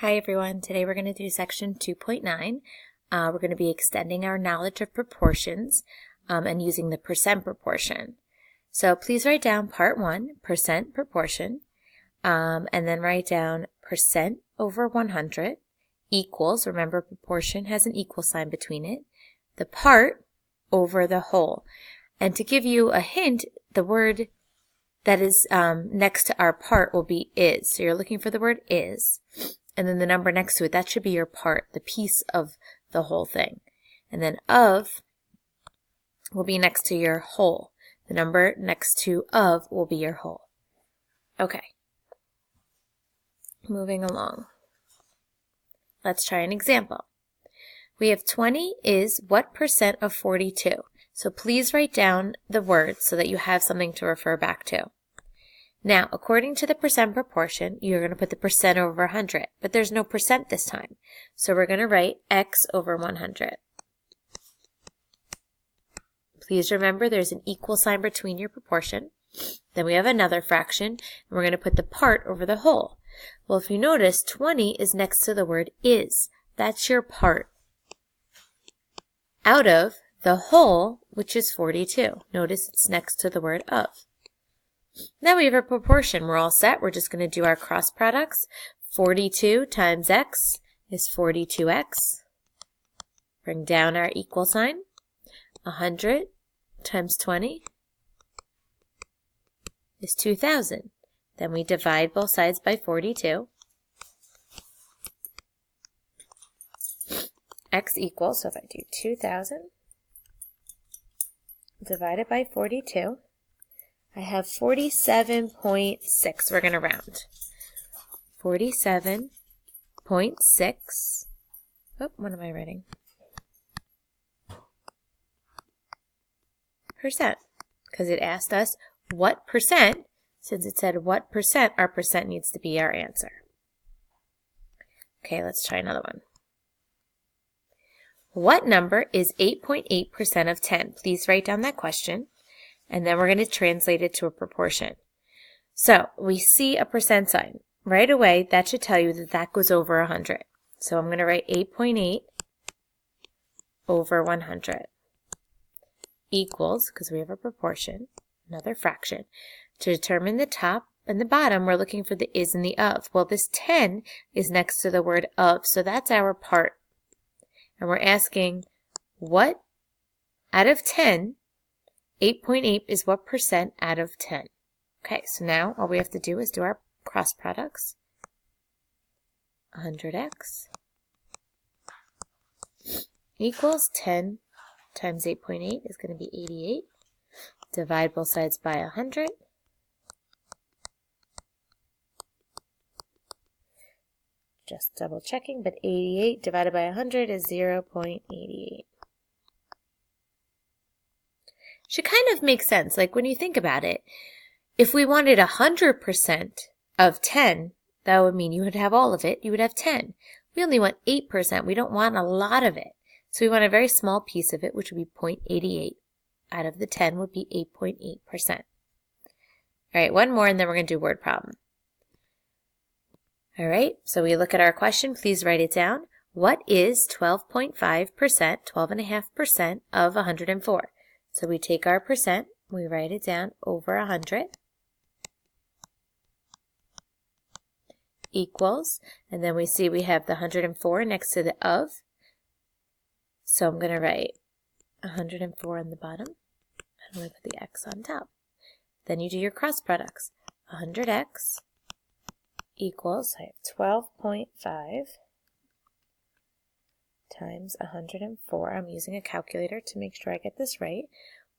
Hi everyone, today we're going to do section 2.9. We're going to be extending our knowledge of proportions and using the percent proportion. So please write down part 1, percent proportion, and then write down percent over 100 equals, remember proportion has an equal sign between it, the part over the whole. And to give you a hint, the word that is next to our part will be is. So you're looking for the word is. And then the number next to it, that should be your part, the piece of the whole thing. And then of will be next to your whole. The number next to of will be your whole. Okay. Moving along. Let's try an example. We have 20 is what percent of 42? So please write down the words so that you have something to refer back to. Now, according to the percent proportion, you're going to put the percent over 100, but there's no percent this time. So we're going to write x over 100. Please remember there's an equal sign between your proportion. Then we have another fraction, and we're going to put the part over the whole. Well, if you notice, 20 is next to the word is. That's your part. Out of the whole, which is 42. Notice it's next to the word of. Now we have a proportion. We're all set. We're just going to do our cross products. 42 times x is 42x. Bring down our equal sign. 100 times 20 is 2,000. Then we divide both sides by 42. X equals, so if I do 2,000 divided by 42, I have 47.6. We're going to round. 47.6. Oh, what am I writing? Percent. Because it asked us what percent. Since it said what percent, our percent needs to be our answer. Okay, let's try another one. What number is 8.8% of 10? Please write down that question. And then we're going to translate it to a proportion. So we see a percent sign. Right away, that should tell you that that goes over 100. So I'm going to write 8.8 over 100 equals, because we have a proportion, another fraction. To determine the top and the bottom, we're looking for the is and the of. Well, this 10 is next to the word of, so that's our part. And we're asking what out of 10, 8.8 is what percent out of 10. Okay, so now all we have to do is do our cross products. 100x equals 10 times 8.8 is going to be 88. Divide both sides by 100. Just double checking, but 88 divided by 100 is 0.88. Should kind of make sense. Like when you think about it, if we wanted 100% of 10, that would mean you would have all of it. You would have 10. We only want 8%. We don't want a lot of it. So we want a very small piece of it, which would be 0.88. Out of the 10 would be 8.8%. All right, one more, and then we're going to do word problem. All right, so we look at our question. Please write it down. What is 12.5%, 12.5% of 104? So we take our percent, we write it down over 100 equals, and then we see we have the 104 next to the of. So I'm going to write 104 on the bottom, and I'm going to put the x on top. Then you do your cross products. 100x equals, I have 12.5 times 104. I'm using a calculator to make sure I get this right.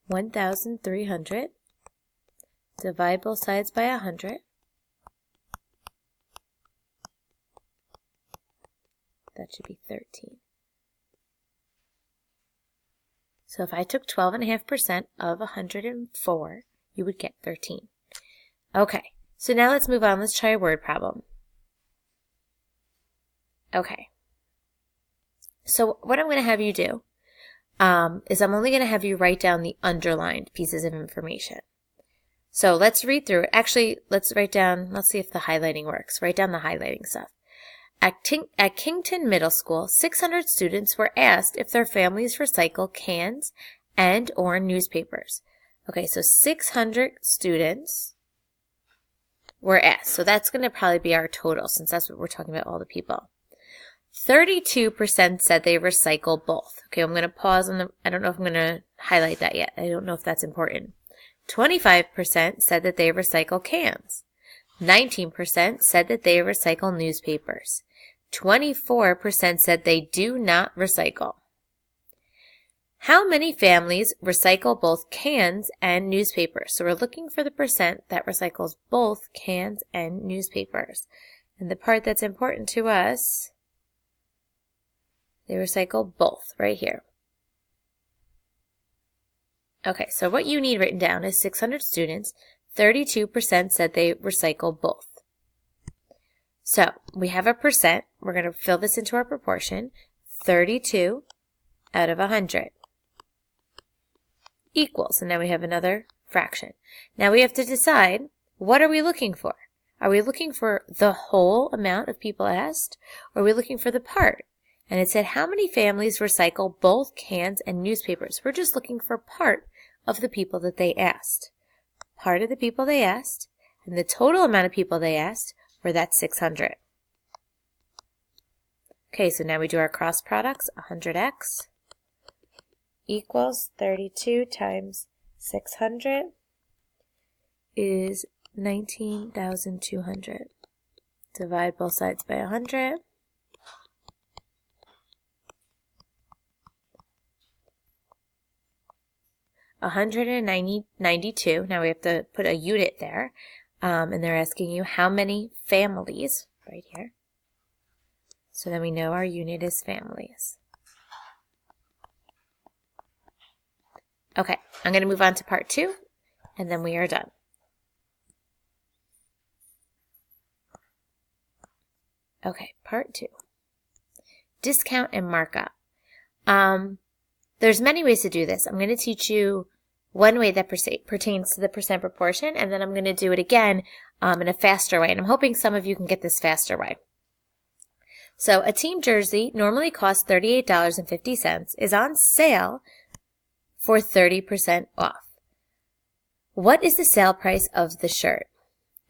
1,300. Divide both sides by 100. That should be 13. So if I took 12.5% of 104, you would get 13. Okay, so now let's move on. Let's try a word problem. Okay. So what I'm going to have you do is I'm only going to have you write down the underlined pieces of information. So let's read through it. Actually, let's see if the highlighting works. Write down the highlighting stuff. At Kington Middle School, 600 students were asked if their families recycle cans and/or newspapers. Okay, so 600 students were asked. So that's going to probably be our total since that's what we're talking about, all the people. 32% said they recycle both. Okay, I'm going to pause on I don't know if I'm going to highlight that yet. I don't know if that's important. 25% said that they recycle cans. 19% said that they recycle newspapers. 24% said they do not recycle. How many families recycle both cans and newspapers? So we're looking for the percent that recycles both cans and newspapers. And the part that's important to us, they recycle both right here. Okay, so what you need written down is 600 students. 32% said they recycle both. So we have a percent. We're going to fill this into our proportion. 32 out of 100 equals. And now we have another fraction. Now we have to decide, what are we looking for? Are we looking for the whole amount of people asked? Or are we looking for the part? And it said how many families recycle both cans and newspapers. We're just looking for part of the people that they asked. Part of the people they asked, and the total amount of people they asked were that 600. Okay, so now we do our cross products. 100x equals 32 times 600 is 19,200. Divide both sides by 100. $192. Now we have to put a unit there. And they're asking you how many families, right here. So then we know our unit is families. Okay, I'm going to move on to part 2, and then we are done. Okay, part 2. Discount and markup. There's many ways to do this. I'm going to teach you one way that pertains to the percent proportion, and then I'm going to do it again in a faster way. And I'm hoping some of you can get this faster way. So a team jersey normally costs $38.50, is on sale for 30% off. What is the sale price of the shirt?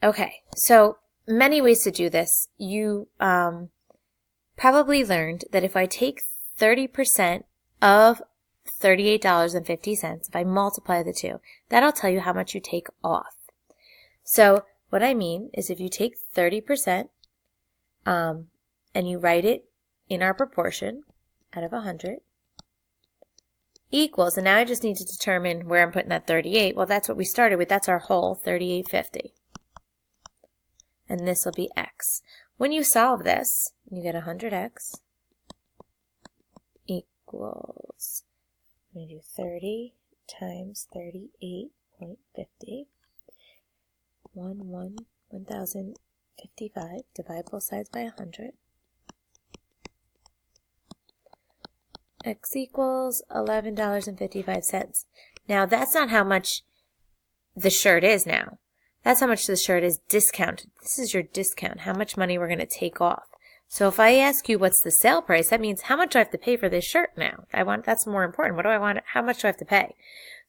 Okay, so many ways to do this. You probably learned that if I take 30% of $38.50, if I multiply the two, that'll tell you how much you take off. So what I mean is if you take 30% and you write it in our proportion out of 100 equals, and now I just need to determine where I'm putting that 38. Well, that's what we started with. That's our whole 38.50. And this will be x. When you solve this, you get 100x equals, I'm going to do 30 times 38.50, 1,055, divide both sides by 100. X equals $11.55. Now, that's not how much the shirt is now. That's how much the shirt is discounted. This is your discount, how much money we're going to take off. So if I ask you what's the sale price, that means how much do I have to pay for this shirt now? That's more important. What do I want? How much do I have to pay?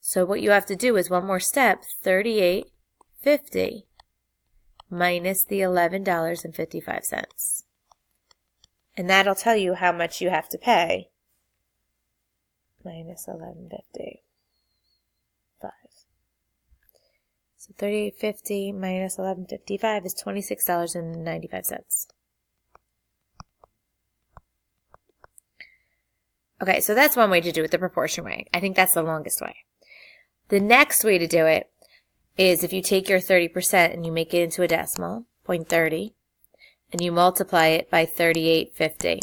So what you have to do is one more step, 38.50 minus the $11.55. And that'll tell you how much you have to pay. Minus 11.50. 5. So 38.50 minus 11.55 is $26.95. Okay, so that's one way to do it, the proportion way. I think that's the longest way. The next way to do it is if you take your 30% and you make it into a decimal, 0.30, and you multiply it by 38.50,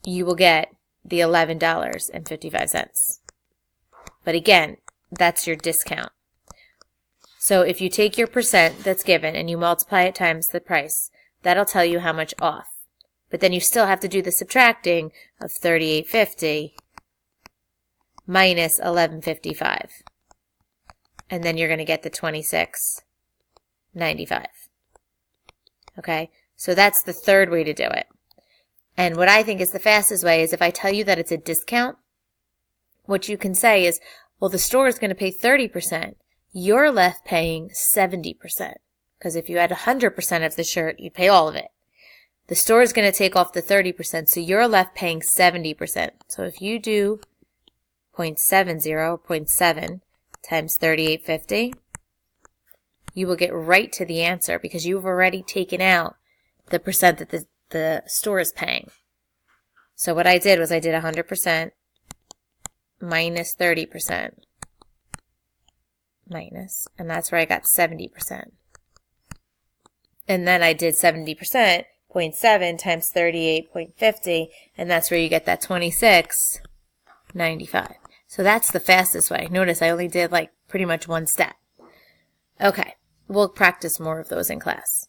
you will get the $11.55. But again, that's your discount. So if you take your percent that's given and you multiply it times the price, that'll tell you how much off. But then you still have to do the subtracting of 38.50 minus 11.55. And then you're going to get the 26.95. Okay? So that's the third way to do it. And what I think is the fastest way is if I tell you that it's a discount, what you can say is, well, the store is going to pay 30%. You're left paying 70%. Because if you had 100% of the shirt, you'd pay all of it. The store is going to take off the 30%, so you're left paying 70%. So if you do 0.7 times 38.50, you will get right to the answer because you've already taken out the percent that the store is paying. So what I did was I did 100% minus 30% minus, and that's where I got 70%. And then I did 70%, 0.7 times 38.50, and that's where you get that 26.95. So that's the fastest way. Notice I only did like pretty much one step. Okay, we'll practice more of those in class.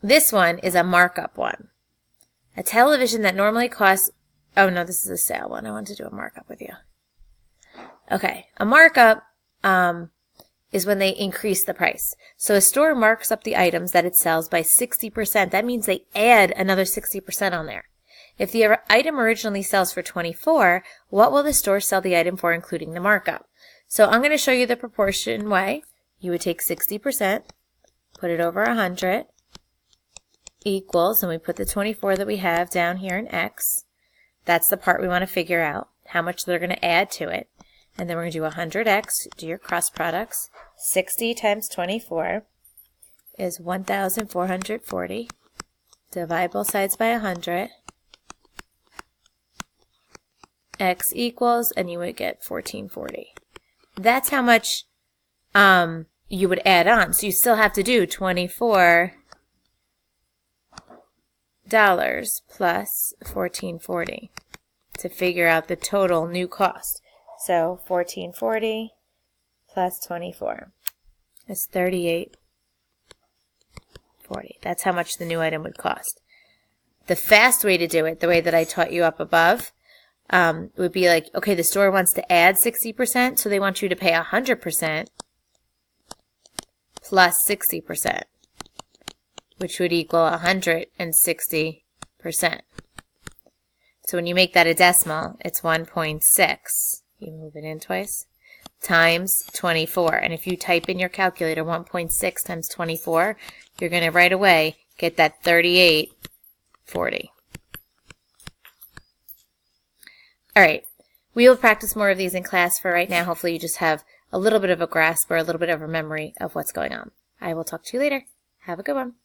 This one is a markup one. A television that normally costs, oh no, this is a sale one. I want to do a markup with you. Okay, a markup is when they increase the price. So a store marks up the items that it sells by 60%. That means they add another 60% on there. If the item originally sells for $24, what will the store sell the item for, including the markup? So I'm going to show you the proportion way. You would take 60%, put it over 100, equals, and we put the 24 that we have down here in X. That's the part we want to figure out, how much they're going to add to it. And then we're going to do 100x, do your cross products. 60 times 24 is 1,440. Divide both sides by 100. X equals, and you would get 1,440. That's how much you would add on. So you still have to do $24 plus 1,440 to figure out the total new cost. So 1,440 plus 24 is 38.40. That's how much the new item would cost. The fast way to do it, the way that I taught you up above, would be like, okay, the store wants to add 60%, so they want you to pay 100% plus 60%, which would equal 160%. So when you make that a decimal, it's 1.6. You move it in twice, times 24. And if you type in your calculator 1.6 times 24, you're going to right away get that 38.40. All right, we will practice more of these in class. For right now, hopefully you just have a little bit of a grasp or a little bit of a memory of what's going on. I will talk to you later. Have a good one.